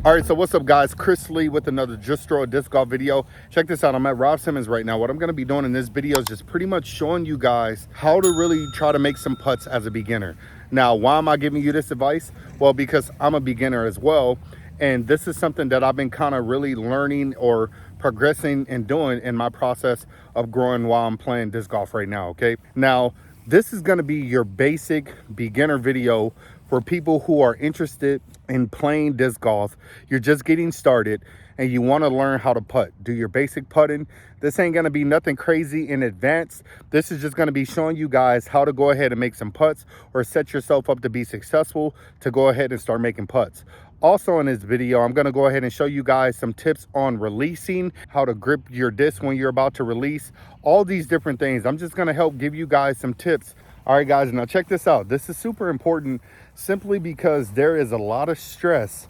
All right, so what's up guys? Chris Lee with another Just Throw a Disc Golf video. Check this out, I'm at Rob Simmons right now. What I'm gonna be doing in this video is just pretty much showing you guys how to really try to make some putts as a beginner. Now, why am I giving you this advice? Well, because I'm a beginner as well. And this is something that I've been kind of really learning or progressing and doing in my process of growing while I'm playing disc golf right now, okay? Now, this is gonna be your basic beginner video for people who are interested in playing disc golf. You're just getting started and you want to learn how to putt, do your basic putting. This ain't going to be nothing crazy in advance. This is just going to be showing you guys how to go ahead and make some putts or set yourself up to be successful to go ahead and start making putts. Also in this video, I'm going to go ahead and show you guys some tips on releasing, how to grip your disc when you're about to release, all these different things. I'm just going to help give you guys some tips. All right guys, now check this out. This is super important simply because there is a lot of stress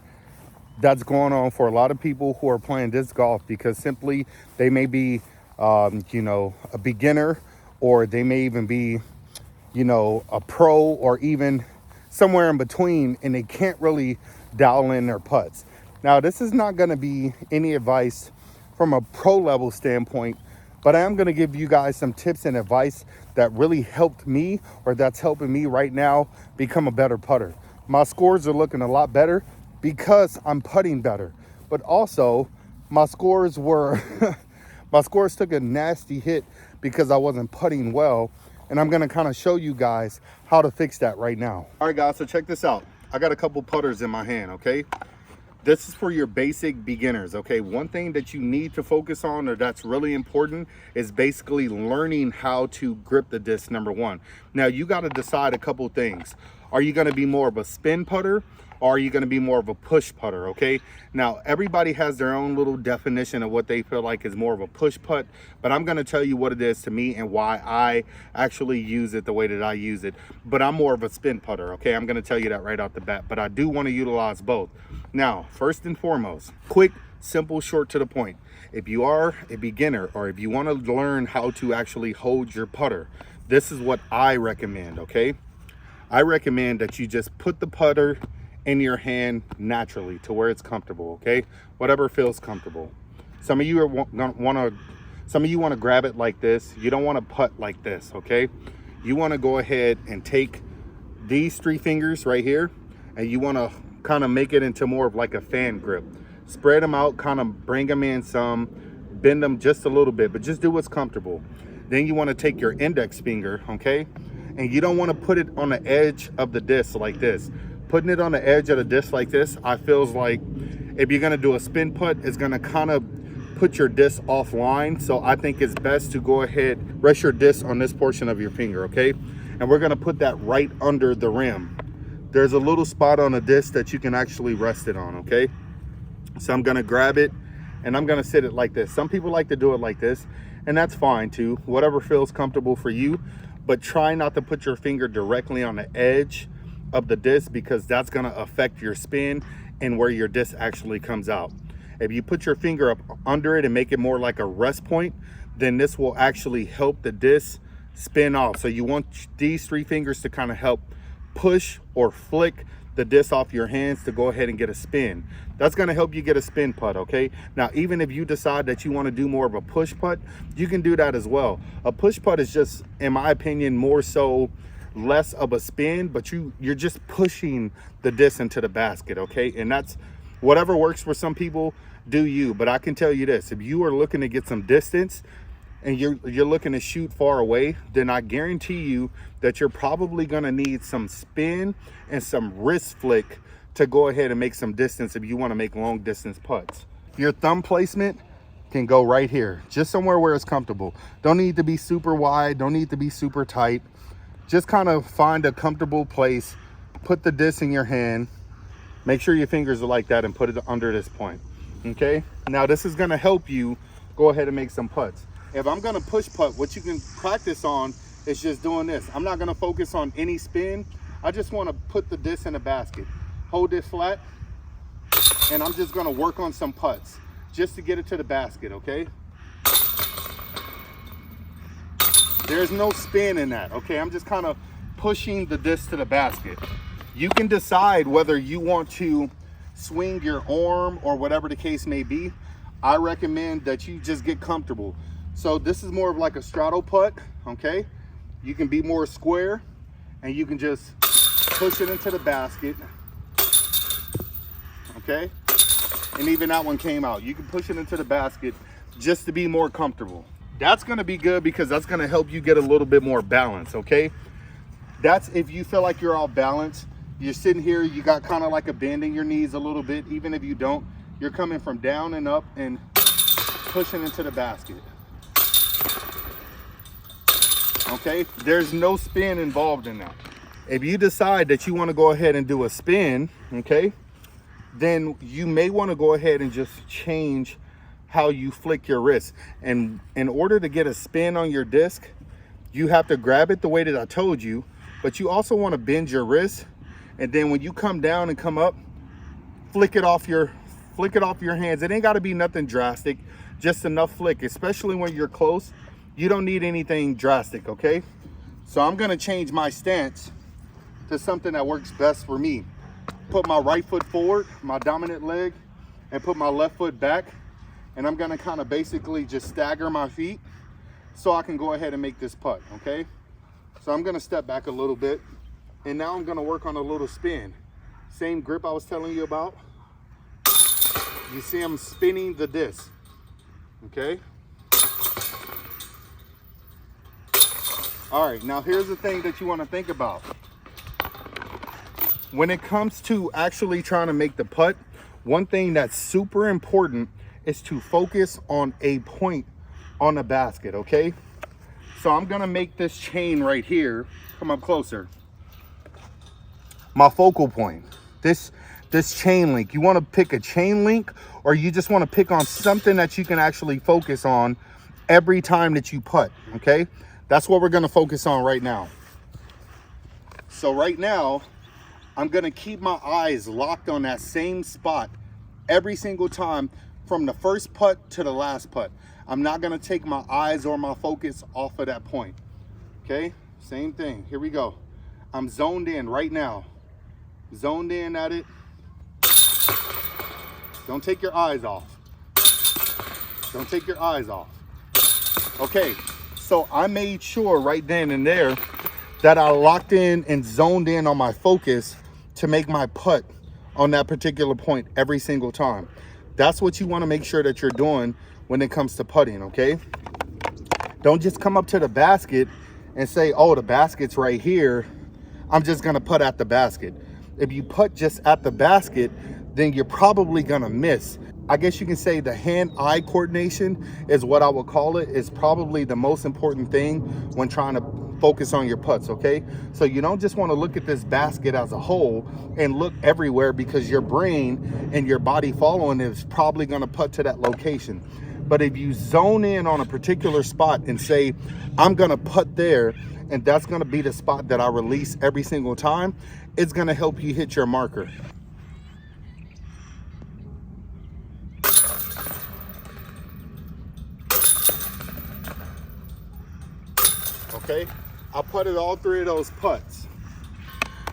that's going on for a lot of people who are playing disc golf because simply they may be, a beginner, or they may even be, a pro, or even somewhere in between, and they can't really dial in their putts. Now, this is not going to be any advice from a pro level standpoint, but I am going to give you guys some tips and advice that really helped me, or that's helping me right now become a better putter. My scores are looking a lot better because I'm putting better, but also my scores were my scores took a nasty hit because I wasn't putting well, and I'm going to kind of show you guys how to fix that right now. All right guys, so check this out. I got a couple putters in my hand, okay? This is for your basic beginners, okay? One thing that you need to focus on, or that's really important, is basically learning how to grip the disc, number one. Now, you got to decide a couple things. Are you going to be more of a spin putter, or are you going to be more of a push putter, okay? Now, everybody has their own little definition of what they feel like is more of a push putt, but I'm going to tell you what it is to me and why I actually use it the way that I use it. But I'm more of a spin putter, okay? I'm going to tell you that right off the bat, but I do want to utilize both. Now, first and foremost, quick, simple, short to the point. If you are a beginner, or if you want to learn how to actually hold your putter, this is what I recommend, okay? I recommend that you just put the putter in your hand naturally to where it's comfortable, okay? Whatever feels comfortable. Some of you want to grab it like this. You don't want to putt like this, okay? You want to go ahead and take these three fingers right here, and you want to kind of make it into more of like a fan grip. Spread them out, kind of bring them in some, bend them just a little bit, but just do what's comfortable. Then you want to take your index finger, okay? And you don't want to put it on the edge of the disc like this. Putting it on the edge of the disc like this, I feels like if you're going to do a spin putt, it's going to kind of put your disc offline. So I think it's best to go ahead, rest your disc on this portion of your finger, okay? And we're going to put that right under the rim. There's a little spot on the disc that you can actually rest it on, okay? So I'm going to grab it and I'm going to sit it like this. Some people like to do it like this, and that's fine too. Whatever feels comfortable for you, but try not to put your finger directly on the edge of the disc, because that's going to affect your spin and where your disc actually comes out. If you put your finger up under it and make it more like a rest point, then this will actually help the disc spin off. So you want these three fingers to kind of help push or flick the disc off your hands to go ahead and get a spin. That's going to help you get a spin putt, okay? Now, even if you decide that you want to do more of a push putt, you can do that as well. A push putt is just, in my opinion, more so less of a spin, but you're just pushing the disc into the basket, okay? And that's whatever works for some people, do you. But I can tell you this, if you are looking to get some distance and you're looking to shoot far away, then I guarantee you that you're probably going to need some spin and some wrist flick to go ahead and make some distance if you want to make long distance putts. Your thumb placement can go right here, just somewhere where it's comfortable. Don't need to be super wide, don't need to be super tight. Just kind of find a comfortable place, put the disc in your hand, make sure your fingers are like that, and put it under this point, okay? Now this is gonna help you go ahead and make some putts. If I'm gonna push putt, what you can practice on is just doing this. I'm not gonna focus on any spin. I just wanna put the disc in a basket. Hold it flat, and I'm just gonna work on some putts just to get it to the basket, okay? There's no spin in that, okay? I'm just kind of pushing the disc to the basket. You can decide whether you want to swing your arm or whatever the case may be, I recommend that you just get comfortable. So this is more of like a straddle putt, okay? You can be more square and you can just push it into the basket, okay? And even that one came out. You can push it into the basket just to be more comfortable. That's gonna be good because that's gonna help you get a little bit more balance, okay? That's if you feel like you're off balance, you're sitting here, you got kind of like a bend in your knees a little bit. Even if you don't, you're coming from down and up and pushing into the basket. Okay, there's no spin involved in that. If you decide that you want to go ahead and do a spin, okay, then you may want to go ahead and just change how you flick your wrist. And in order to get a spin on your disc, you have to grab it the way that I told you, but you also want to bend your wrist. And then when you come down and come up, flick it off your hands. It ain't got to be nothing drastic, just enough flick, especially when you're close. You don't need anything drastic, okay? So I'm gonna change my stance to something that works best for me. Put my right foot forward, my dominant leg, and put my left foot back. And I'm gonna kind of basically just stagger my feet so I can go ahead and make this putt, okay? So I'm gonna step back a little bit, and now I'm gonna work on a little spin. Same grip I was telling you about. You see I'm spinning the disc, okay? All right, now here's the thing that you want to think about. When it comes to actually trying to make the putt, one thing that's super important is to focus on a point on the basket, okay? So I'm gonna make this chain right here, come up closer, my focal point. This chain link, you want to pick a chain link, or you just want to pick on something that you can actually focus on every time that you putt, okay? That's what we're going to focus on right now. So right now, I'm going to keep my eyes locked on that same spot every single time from the first putt to the last putt. I'm not going to take my eyes or my focus off of that point, okay? Same thing. Here we go. I'm zoned in right now. Zoned in at it. Don't take your eyes off. Don't take your eyes off. Okay, so I made sure right then and there that I locked in and zoned in on my focus to make my putt on that particular point every single time. That's what you want to make sure that you're doing when it comes to putting, okay? Don't just come up to the basket and say, oh, the basket's right here, I'm just going to putt at the basket. If you putt just at the basket, then you're probably gonna miss. I guess you can say the hand-eye coordination is what I would call it, is probably the most important thing when trying to focus on your putts, okay? So you don't just wanna look at this basket as a whole and look everywhere, because your brain and your body following is probably gonna putt to that location. But if you zone in on a particular spot and say, I'm gonna putt there, and that's gonna be the spot that I release every single time, it's gonna help you hit your marker. Okay, I putted all three of those putts.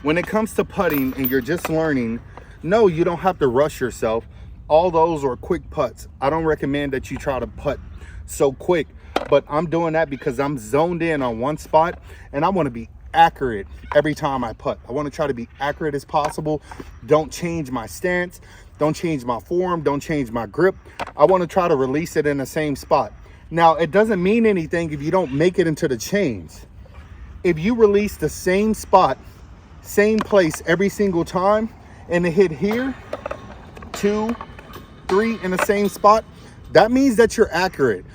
When it comes to putting and you're just learning, no, you don't have to rush yourself. All those are quick putts. I don't recommend that you try to putt so quick, but I'm doing that because I'm zoned in on one spot and I want to be accurate every time I putt. I want to try to be accurate as possible. Don't change my stance, don't change my form, don't change my grip. I want to try to release it in the same spot. Now, it doesn't mean anything if you don't make it into the chains. If you release the same spot, same place every single time, and it hit here, 2, 3 in the same spot, that means that you're accurate.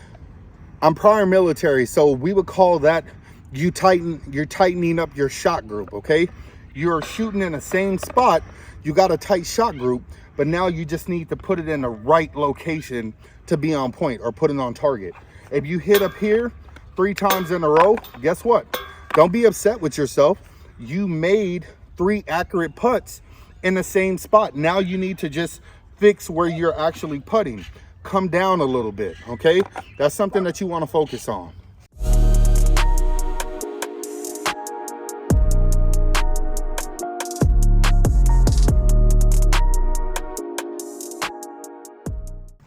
I'm prior military, so we would call that you're tightening up your shot group, okay? You're shooting in the same spot, you got a tight shot group, but now you just need to put it in the right location to be on point or put it on target. If you hit up here 3 times in a row, guess what? Don't be upset with yourself. You made 3 accurate putts in the same spot. Now you need to just fix where you're actually putting. Come down a little bit, okay? That's something that you want to focus on.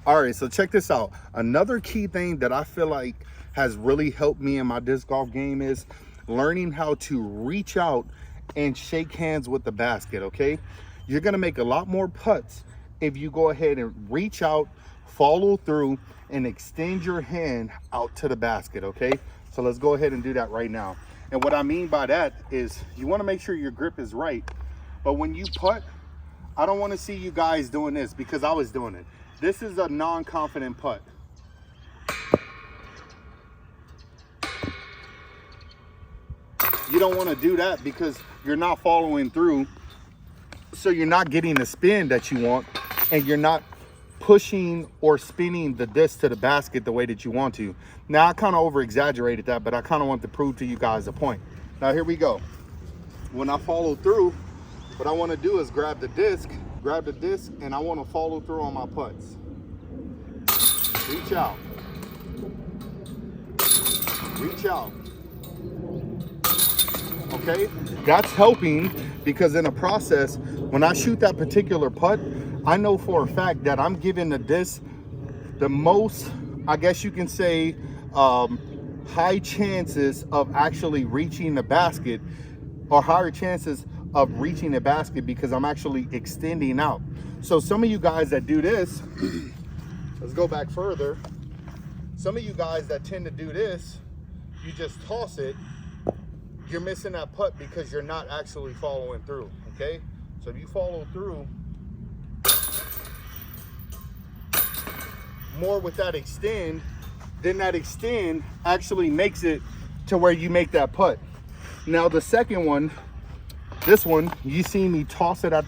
All right, so check this out. Another key thing that I feel like has really helped me in my disc golf game is learning how to reach out and shake hands with the basket, okay? You're gonna make a lot more putts if you go ahead and reach out, follow through, and extend your hand out to the basket, okay? So let's go ahead and do that right now. And what I mean by that is you wanna make sure your grip is right, but when you putt, I don't wanna see you guys doing this because I was doing it. This is a non-confident putt. You don't want to do that because you're not following through. So you're not getting the spin that you want, and you're not pushing or spinning the disc to the basket the way that you want to. Now, I kind of over-exaggerated that, but I kind of want to prove to you guys a point. Now, here we go. When I follow through, what I want to do is grab the disc, and I want to follow through on my putts. Reach out. Reach out. Okay, that's helping because in the process, when I shoot that particular putt, I know for a fact that I'm giving the disc the most, I guess you can say, high chances of actually reaching the basket, or higher chances of reaching the basket because I'm actually extending out. So some of you guys that do this, let's go back further. Some of you guys that tend to do this, you just toss it, you're missing that putt because you're not actually following through, okay? So if you follow through more with that extend, then that extend actually makes it to where you make that putt. Now the second one, this one, you see me toss it at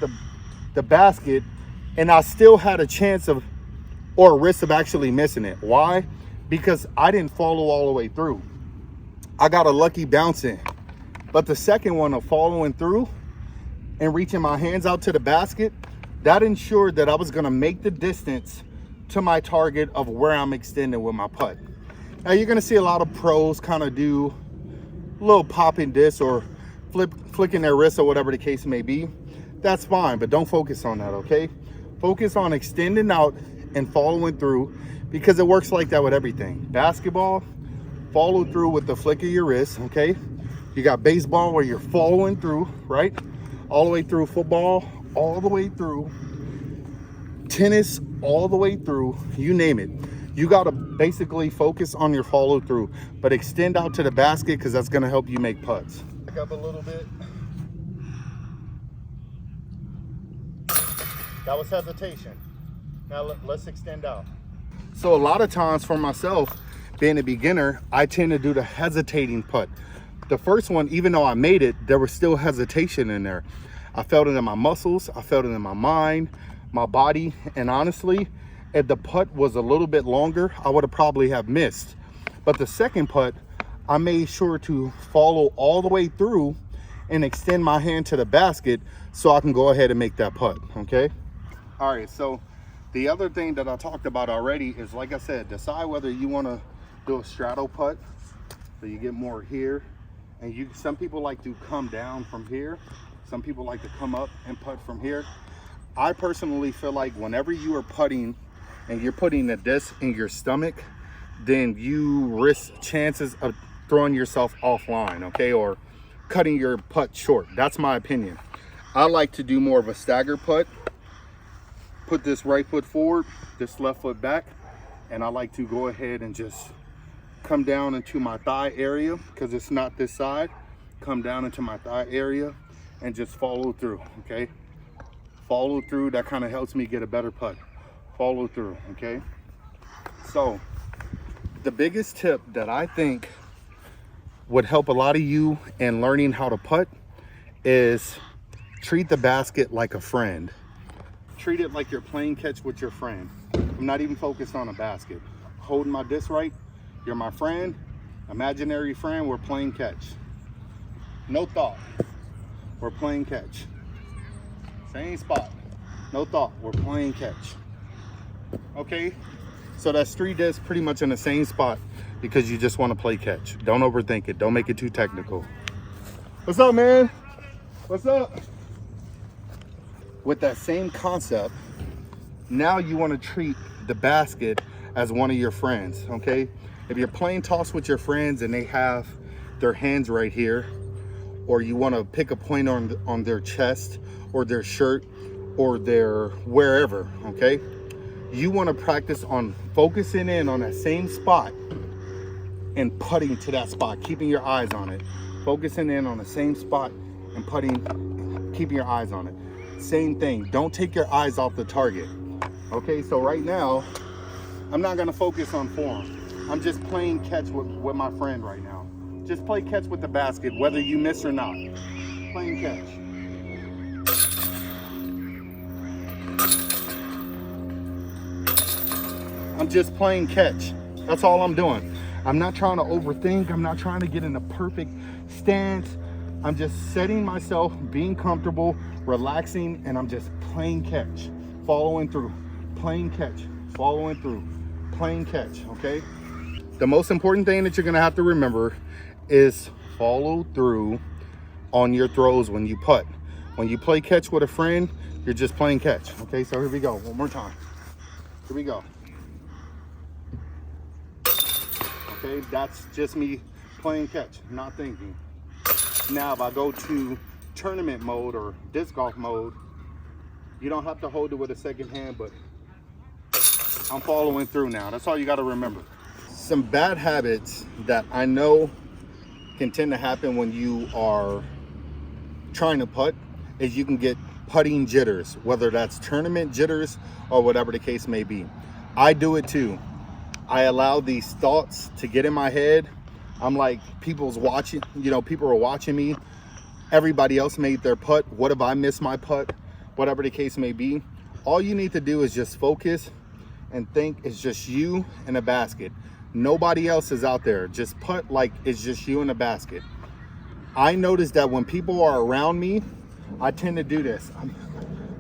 the basket, and I still had a chance of, or a risk of actually missing it. Why? Because I didn't follow all the way through. I got a lucky bounce in. But the second one of following through and reaching my hands out to the basket, that ensured that I was gonna make the distance to my target of where I'm extending with my putt. Now you're gonna see a lot of pros kind of do a little popping disc or flicking their wrist or whatever the case may be. That's fine, but don't focus on that, okay? Focus on extending out and following through because it works like that with everything. Basketball, follow through with the flick of your wrist, okay? You got baseball where you're following through, right? All the way through. Football, all the way through. Tennis, all the way through. You name it. You got to basically focus on your follow through, but extend out to the basket because that's going to help you make putts. Back up a little bit. That was hesitation. Now let's extend out. So a lot of times for myself, being a beginner, I tend to do the hesitating putt. The first one, even though I made it, there was still hesitation in there. I felt it in my muscles, I felt it in my mind, my body, and honestly, if the putt was a little bit longer, I would have probably have missed. But the second putt, I made sure to follow all the way through and extend my hand to the basket so I can go ahead and make that putt, okay? All right, so the other thing that I talked about already is, like I said, decide whether you wanna do a straddle putt, so you get more here. And some people like to come down from here. Some people like to come up and putt from here. I personally feel like whenever you are putting and you're putting the disc in your stomach, then you risk chances of throwing yourself offline, okay? Or cutting your putt short. That's my opinion. I like to do more of a stagger putt. Put this right foot forward, this left foot back, and I like to go ahead and just come down into my thigh area because it's not this side. Come down into my thigh area and just follow through, okay? Follow through, that kind of helps me get a better putt. Follow through, okay? So the biggest tip that I think would help a lot of you in learning how to putt is treat the basket like a friend. Treat it like you're playing catch with your friend. I'm not even focused on a basket. Holding my disc right, you're my friend, imaginary friend, we're playing catch. No thought, we're playing catch. Same spot, no thought, we're playing catch. Okay, so that's 3 discs pretty much in the same spot because you just want to play catch. Don't overthink it, don't make it too technical. What's up, man? What's up? With that same concept, now you want to treat the basket as one of your friends, okay? If you're playing toss with your friends and they have their hands right here, or you want to pick a point on their chest or their shirt or their wherever, okay? You want to practice on focusing in on that same spot and putting to that spot, keeping your eyes on it. Focusing in on the same spot and putting, keeping your eyes on it. Same thing, don't take your eyes off the target. Okay, so right now, I'm not gonna focus on form. I'm just playing catch with my friend right now. Just play catch with the basket, whether you miss or not. Playing catch. I'm just playing catch. That's all I'm doing. I'm not trying to overthink. I'm not trying to get in a perfect stance. I'm just setting myself, being comfortable, relaxing, and I'm just playing catch, following through, playing catch, following through, playing catch, okay? The most important thing that you're gonna have to remember is follow through on your throws when you putt. When you play catch with a friend, you're just playing catch, okay? So here we go, one more time. Here we go. Okay, that's just me playing catch, not thinking. Now, if I go to tournament mode or disc golf mode, you don't have to hold it with a second hand, but I'm following through now. That's all you got to remember. Some bad habits that I know can tend to happen when you are trying to putt is you can get putting jitters, whether that's tournament jitters or whatever the case may be. I do it too. I allow these thoughts to get in my head. I'm like, people's watching, you know, people are watching me. Everybody else made their putt. What if I miss my putt? Whatever the case may be. All you need to do is just focus and think it's just you and a basket. Nobody else is out there. Just putt like it's just you and a basket. I noticed that when people are around me, I tend to do this.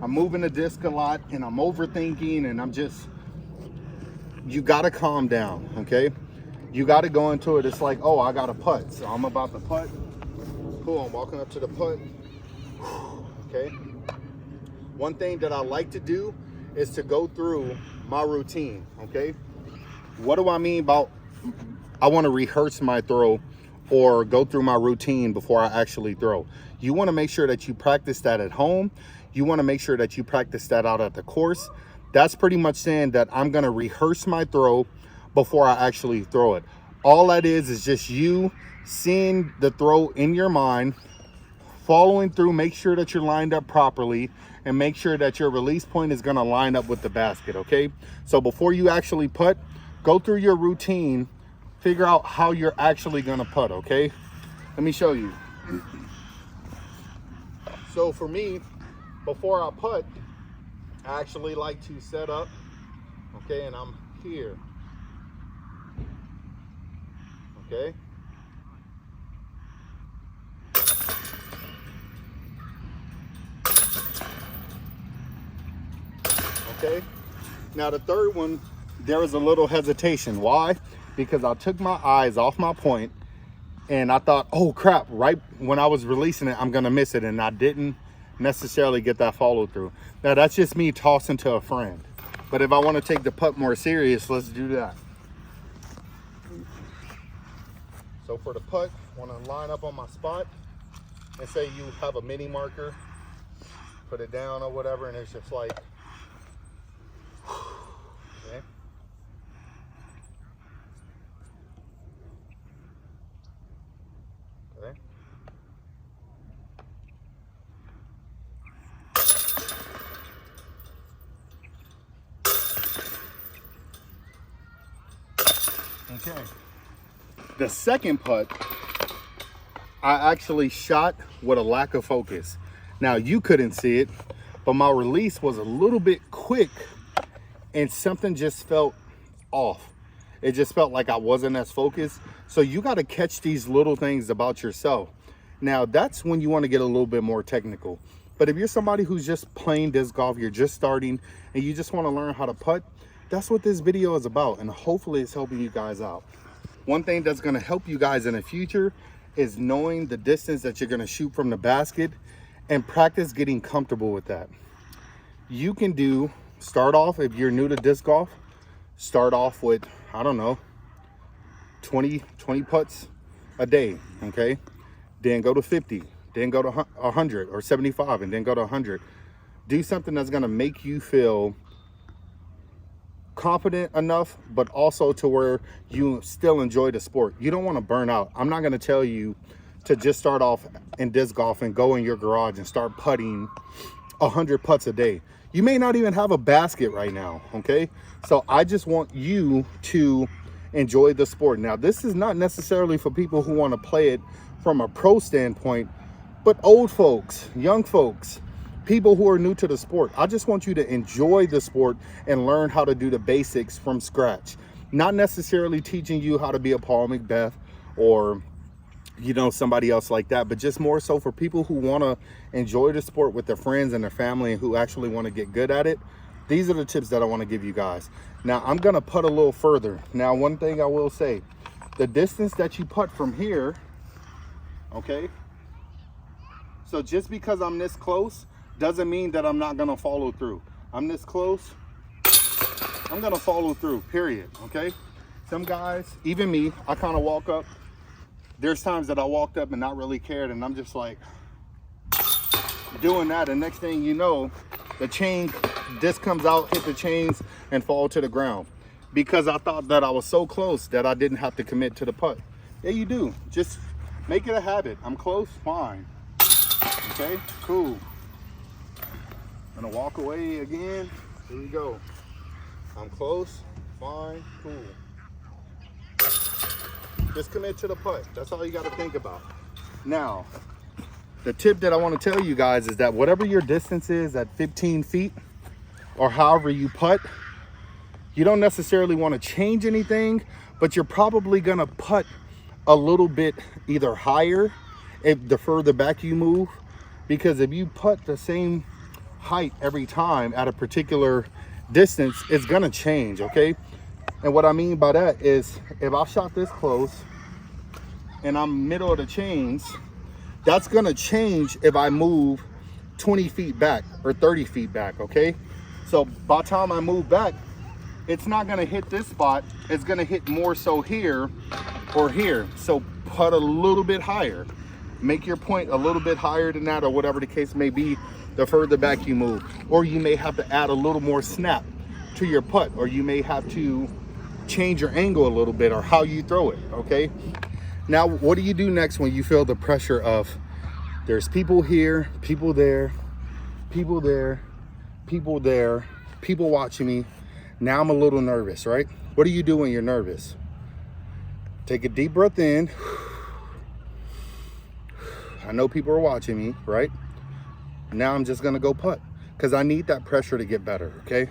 I'm moving the disc a lot and I'm overthinking and I'm just, you gotta calm down, okay? You gotta go into it. It's like, oh, I got a putt. So I'm about to putt. Cool, I'm walking up to the putt. Okay. One thing that I like to do is to go through my routine, okay? What do I mean about I wanna rehearse my throw or go through my routine before I actually throw? You wanna make sure that you practice that at home. You wanna make sure that you practice that out at the course. That's pretty much saying that I'm gonna rehearse my throw before I actually throw it. All that is just you seeing the throw in your mind, following through, make sure that you're lined up properly, and make sure that your release point is gonna line up with the basket, okay? So before you actually putt, go through your routine, figure out how you're actually gonna putt, okay? Let me show you. So for me, before I putt, I actually like to set up, okay, and I'm here, okay? Okay, now the third one, there was a little hesitation. Why? Because I took my eyes off my point and I thought, oh crap, right when I was releasing it, I'm gonna miss it, and I didn't necessarily get that follow through. Now that's just me tossing to a friend. But if I want to take the putt more serious, let's do that. So for the putt, I want to line up on my spot and say you have a mini marker, put it down or whatever, and it's just like, okay. Okay. Okay. The second putt, I actually shot with a lack of focus. Now you couldn't see it, but my release was a little bit quick and something just felt off. It just felt like I wasn't as focused. So you got to catch these little things about yourself. Now that's when you want to get a little bit more technical. But if you're somebody who's just playing disc golf, you're just starting and you just want to learn how to putt, that's what this video is about, and hopefully it's helping you guys out. One thing that's going to help you guys in the future is knowing the distance that you're going to shoot from the basket and practice getting comfortable with that. You can start off, if you're new to disc golf, Start off with, I don't know, 20 putts a day, okay? Then go to 50, then go to 100 or 75, and then go to 100. Do something that's gonna make you feel confident enough, but also to where you still enjoy the sport. You don't wanna burn out. I'm not gonna tell you to just start off in disc golf and go in your garage and start putting 100 putts a day. You may not even have a basket right now, okay? So I just want you to enjoy the sport. Now, this is not necessarily for people who want to play it from a pro standpoint, but old folks, young folks, people who are new to the sport. I just want you to enjoy the sport and learn how to do the basics from scratch. Not necessarily teaching you how to be a Paul Macbeth or, you know, somebody else like that, but just more so for people who want to enjoy the sport with their friends and their family and who actually want to get good at it. These are the tips that I want to give you guys. Now, I'm going to putt a little further. Now, one thing I will say, the distance that you putt from here, okay? So just because I'm this close doesn't mean that I'm not going to follow through. I'm this close, I'm going to follow through, period, okay? Some guys, even me, I kind of walk up. There's times that I walked up and not really cared, and I'm just like doing that, and next thing you know, the chain disc comes out, hit the chains, and fall to the ground because I thought that I was so close that I didn't have to commit to the putt. Yeah, you do. Just make it a habit. I'm close, fine. Okay, cool. I'm gonna walk away again. Here we go. I'm close, fine, cool. Just commit to the putt. That's all you got to think about. Now, the tip that I want to tell you guys is that whatever your distance is at 15 feet or however you putt, you don't necessarily want to change anything, but you're probably going to putt a little bit either higher if the further back you move, because if you putt the same height every time at a particular distance, it's going to change, okay? And what I mean by that is if I shot this close and I'm middle of the chains, that's gonna change if I move 20 feet back or 30 feet back, okay? So by the time I move back, it's not gonna hit this spot. It's gonna hit more so here or here. So putt a little bit higher. Make your point a little bit higher than that, or whatever the case may be, the further back you move. Or you may have to add a little more snap to your putt, or you may have to change your angle a little bit or how you throw it, okay? Now, what do you do next when you feel the pressure of there's people here, people there, people there, people there, people watching me? Now I'm a little nervous, right? What do you do when you're nervous? Take a deep breath in. I know people are watching me, right? Now I'm just gonna go putt because I need that pressure to get better, okay?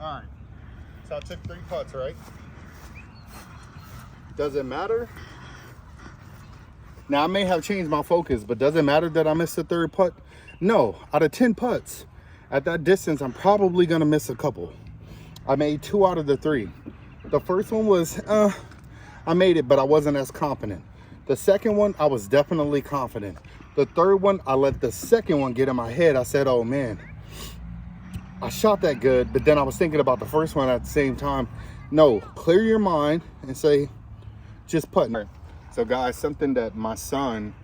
All right, so I took 3 putts, right? Does it matter? Now, I may have changed my focus, but does it matter that I missed the 3rd putt? No, out of 10 putts, at that distance, I'm probably gonna miss a couple. I made 2 out of the 3. The first one was, I made it, but I wasn't as confident. The second one, I was definitely confident. The third one, I let the second one get in my head. I said, oh man, I shot that good, but then I was thinking about the first one at the same time. No, clear your mind and say, just putting it. So guys, something that my son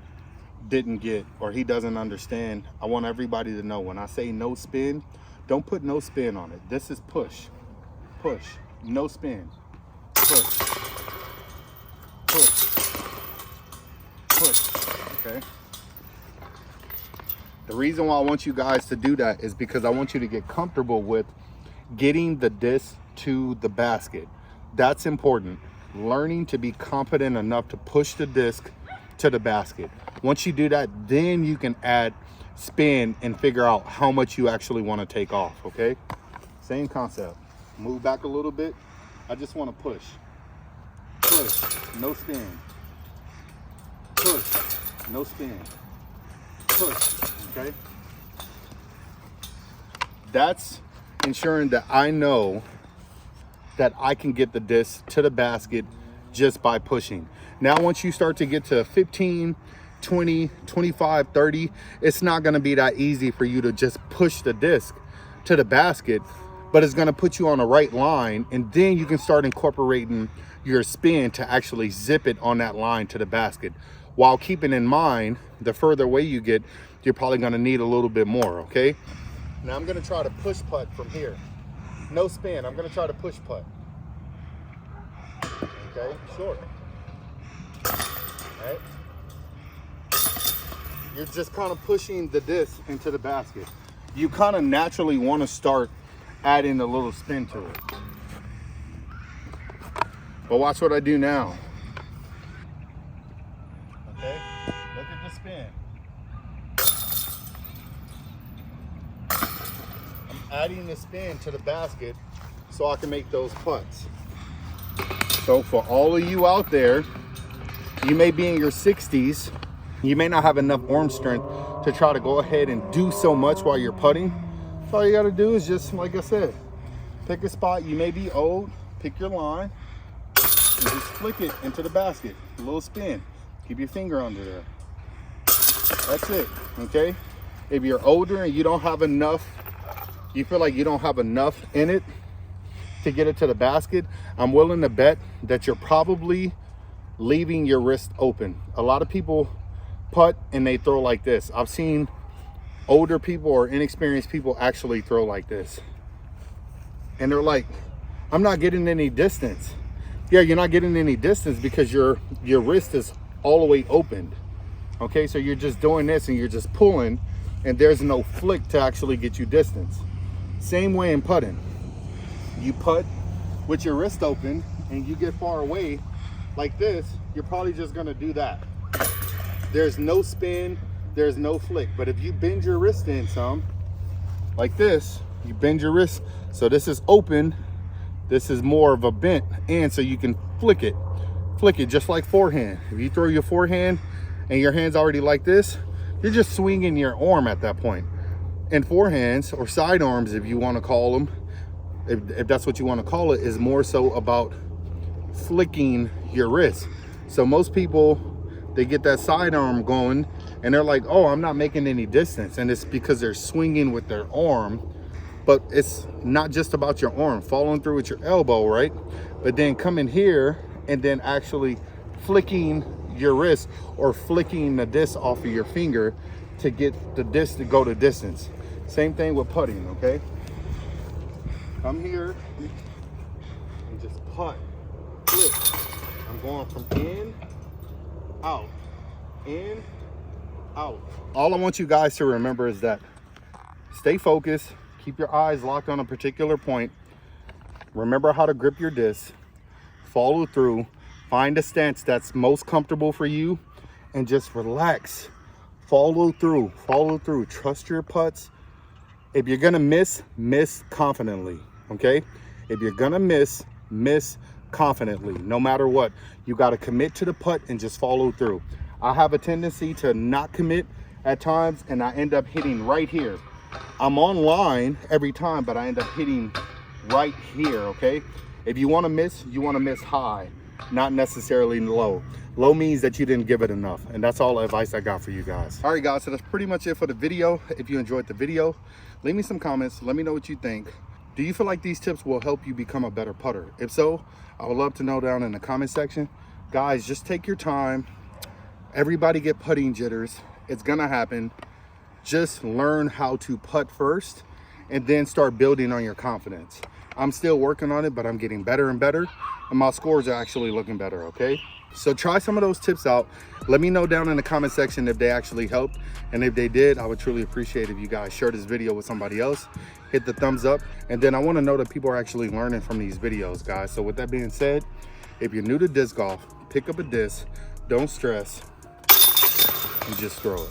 didn't get or he doesn't understand, I want everybody to know when I say no spin, don't put no spin on it. This is push, push, no spin, push, push, push, okay? The reason why I want you guys to do that is because I want you to get comfortable with getting the disc to the basket. That's important. Learning to be confident enough to push the disc to the basket. Once you do that, then you can add spin and figure out how much you actually want to take off, okay? Same concept. Move back a little bit. I just want to push. Push, no spin. Push, no spin. Push, okay? That's ensuring that I know that I can get the disc to the basket just by pushing. Now, once you start to get to 15, 20, 25, 30, it's not gonna be that easy for you to just push the disc to the basket, but it's gonna put you on the right line, and then you can start incorporating your spin to actually zip it on that line to the basket, while keeping in mind the further away you get, you're probably gonna need a little bit more, okay? Now I'm gonna try to push putt from here. No spin, I'm gonna try to push putt. Okay, short. All right. You're just kind of pushing the disc into the basket. You kind of naturally want to start adding a little spin to it. But watch what I do now. Okay, look at the spin. I'm adding the spin to the basket so I can make those putts. So for all of you out there, you may be in your 60s, you may not have enough arm strength to try to go ahead and do so much while you're putting. All you gotta do is just, like I said, pick a spot. You may be old, pick your line, and just flick it into the basket. A little spin. Keep your finger under there. That's it, okay? If you're older and you don't have enough, you feel like you don't have enough in it to get it to the basket, I'm willing to bet that you're probably leaving your wrist open. A lot of people putt and they throw like this. I've seen older people or inexperienced people actually throw like this. And they're like, I'm not getting any distance. Yeah, you're not getting any distance because your wrist is all the way opened. Okay, so you're just doing this and you're just pulling, and there's no flick to actually get you distance. Same way in putting. You putt with your wrist open and you get far away like this, you're probably just gonna do that. There's no spin, there's no flick. But if you bend your wrist in some, like this, you bend your wrist, so this is open, this is more of a bent, and so you can flick it just like forehand. If you throw your forehand and your hand's already like this, you're just swinging your arm at that point. And forehands, or sidearms if you want to call them, if that's what you want to call it, is more so about flicking your wrist. So most people, they get that sidearm going and they're like, oh, I'm not making any distance, and it's because they're swinging with their arm. But it's not just about your arm, following through with your elbow, right? But then coming here and then actually flicking your wrist or flicking the disc off of your finger to get the disc to go the distance. Same thing with putting, okay? Come here and just putt, flip. I'm going from in, out, in, out. All I want you guys to remember is that stay focused, keep your eyes locked on a particular point. Remember how to grip your disc, follow through, find a stance that's most comfortable for you, and just relax. Follow through, trust your putts. If you're gonna miss confidently, okay? If you're gonna miss confidently, no matter what. You gotta commit to the putt and just follow through. I have a tendency to not commit at times, and I end up hitting right here. I'm on line every time, but I end up hitting right here, okay? If you wanna miss, you wanna miss high, not necessarily low. Low means that you didn't give it enough, and that's all the advice I got for you guys. All right, guys, so that's pretty much it for the video. If you enjoyed the video, leave me some comments. Let me know what you think. Do you feel like these tips will help you become a better putter? If so, I would love to know down in the comment section. Guys, just take your time. Everybody get putting jitters. It's gonna happen. Just learn how to putt first and then start building on your confidence. I'm still working on it, but I'm getting better and better, and my scores are actually looking better, okay? So try some of those tips out. Let me know down in the comment section if they actually helped, and if they did, I would truly appreciate if you guys share this video with somebody else. Hit the thumbs up, and then I want to know that people are actually learning from these videos, guys. So with that being said, if you're new to disc golf, pick up a disc, don't stress, and just throw it.